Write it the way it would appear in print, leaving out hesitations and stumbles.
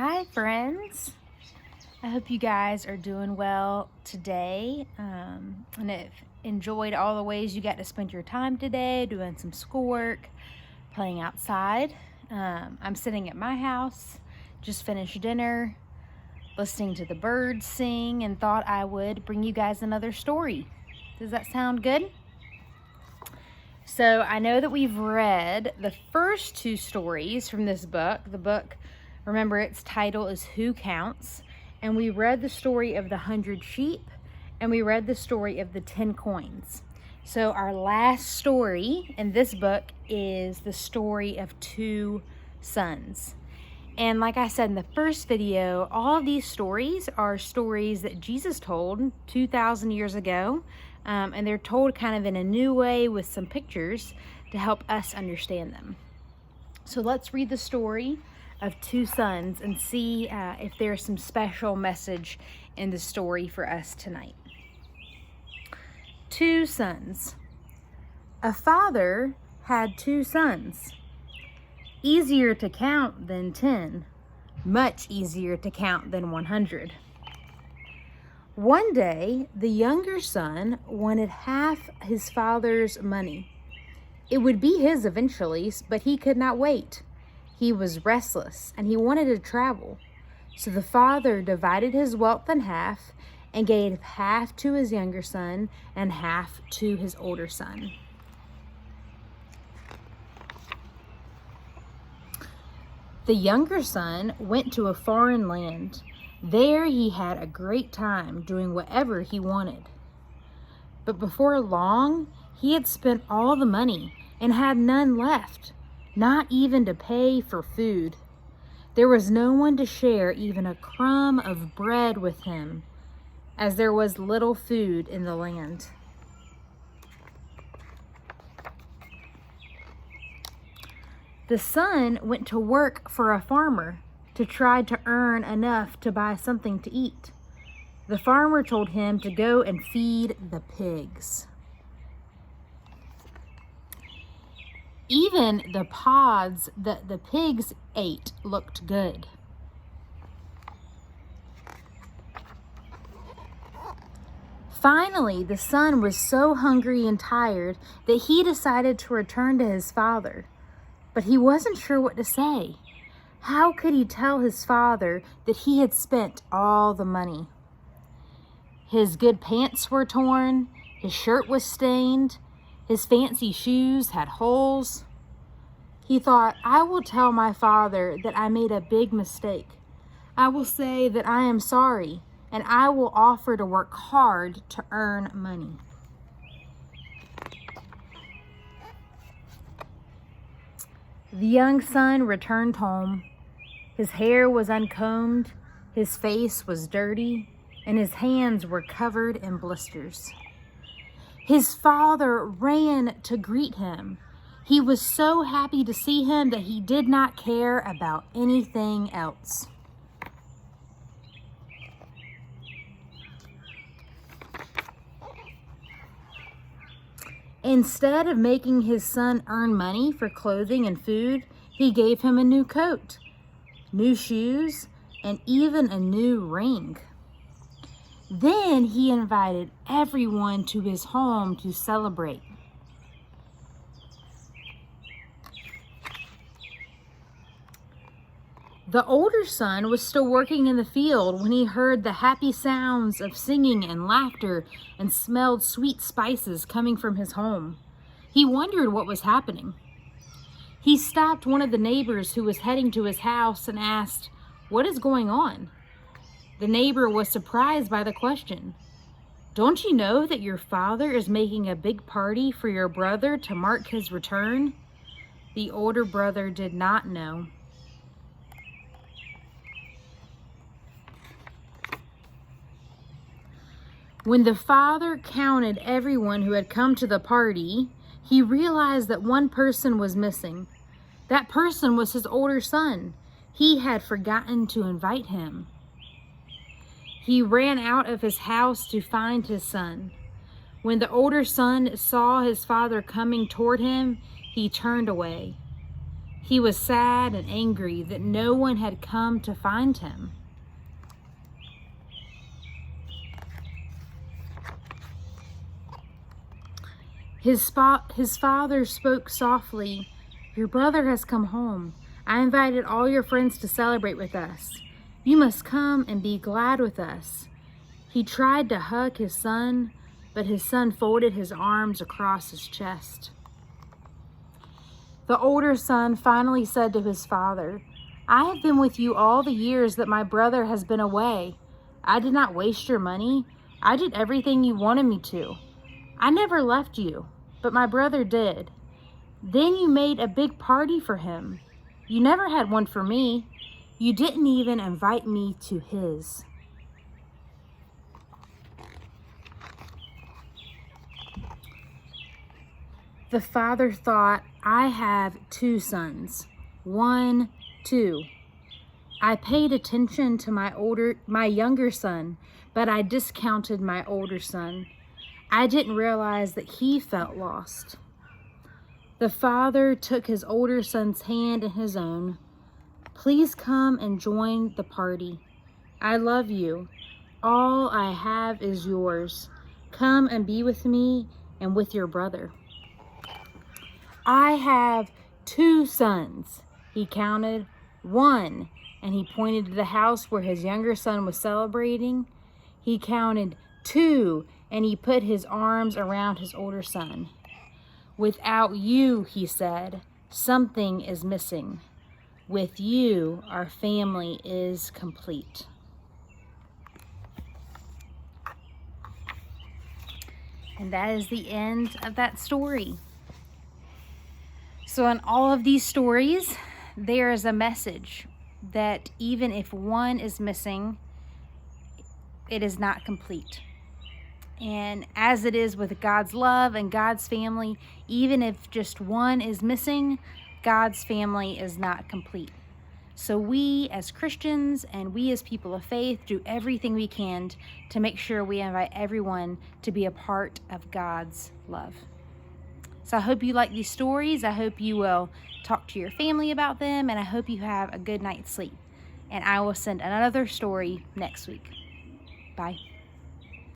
Hi friends, I hope you guys are doing well today and have enjoyed all the ways you got to spend your time today, doing some schoolwork, playing outside. I'm sitting at my house, just finished dinner, listening to the birds sing, and thought I would bring you guys another story. Does that sound good? So I know that we've read the first two stories from this book. The book, remember, its title is Who Counts? And we read the story of the 100 sheep, and we read the story of the 10 coins. So our last story in this book is the story of two sons. And like I said in the first video, all of these stories are stories that Jesus told 2,000 years ago. And they're told kind of in a new way with some pictures to help us understand them. So let's read the story of two sons and see if there's some special message in the story for us tonight. Two sons. A father had two sons. Easier to count than 10. Much easier to count than 100. One day, the younger son wanted half his father's money. It would be his eventually, but he could not wait. He was restless and he wanted to travel. So the father divided his wealth in half and gave half to his younger son and half to his older son. The younger son went to a foreign land. There he had a great time doing whatever he wanted. But before long, he had spent all the money and had none left, not even to pay for food. There was no one to share even a crumb of bread with him, as there was little food in the land. The son went to work for a farmer to try to earn enough to buy something to eat. The farmer told him to go and feed the pigs. Even the pods that the pigs ate looked good. Finally, the son was so hungry and tired that he decided to return to his father. But he wasn't sure what to say. How could he tell his father that he had spent all the money? His good pants were torn, his shirt was stained, his fancy shoes had holes. He thought, I will tell my father that I made a big mistake. I will say that I am sorry, and I will offer to work hard to earn money. The young son returned home. His hair was uncombed, his face was dirty, and his hands were covered in blisters. His father ran to greet him. He was so happy to see him that he did not care about anything else. Instead of making his son earn money for clothing and food, he gave him a new coat, new shoes, and even a new ring. Then he invited everyone to his home to celebrate. The older son was still working in the field when he heard the happy sounds of singing and laughter and smelled sweet spices coming from his home. He wondered what was happening. He stopped one of the neighbors who was heading to his house and asked, "What is going on?" The neighbor was surprised by the question. "Don't you know that your father is making a big party for your brother to mark his return?" The older brother did not know. When the father counted everyone who had come to the party, he realized that one person was missing. That person was his older son. He had forgotten to invite him. He ran out of his house to find his son. When the older son saw his father coming toward him, he turned away. He was sad and angry that no one had come to find him. His father spoke softly. "Your brother has come home. I invited all your friends to celebrate with us. You must come and be glad with us." He tried to hug his son, but his son folded his arms across his chest. The older son finally said to his father, "I have been with you all the years that my brother has been away. I did not waste your money. I did everything you wanted me to. I never left you, but my brother did. Then you made a big party for him. You never had one for me. You didn't even invite me to his." The father thought, "I have 2 sons. 1, 2. I paid attention to my younger son, but I discounted my older son. I didn't realize that he felt lost." The father took his older son's hand in his own. "Please come and join the party. I love you. All I have is yours. Come and be with me and with your brother." "I have 2 sons," he counted. 1, and he pointed to the house where his younger son was celebrating. He counted 2, and he put his arms around his older son. "Without you," he said, "something is missing. With you, our family is complete." And that is the end of that story. So in all of these stories, there is a message that even if one is missing, it is not complete. And as it is with God's love and God's family, even if just one is missing, God's family is not complete. So we as Christians and we as people of faith do everything we can to make sure we invite everyone to be a part of God's love. So I hope you like these stories. I hope you will talk to your family about them, and I hope you have a good night's sleep. And I will send another story next week. Bye.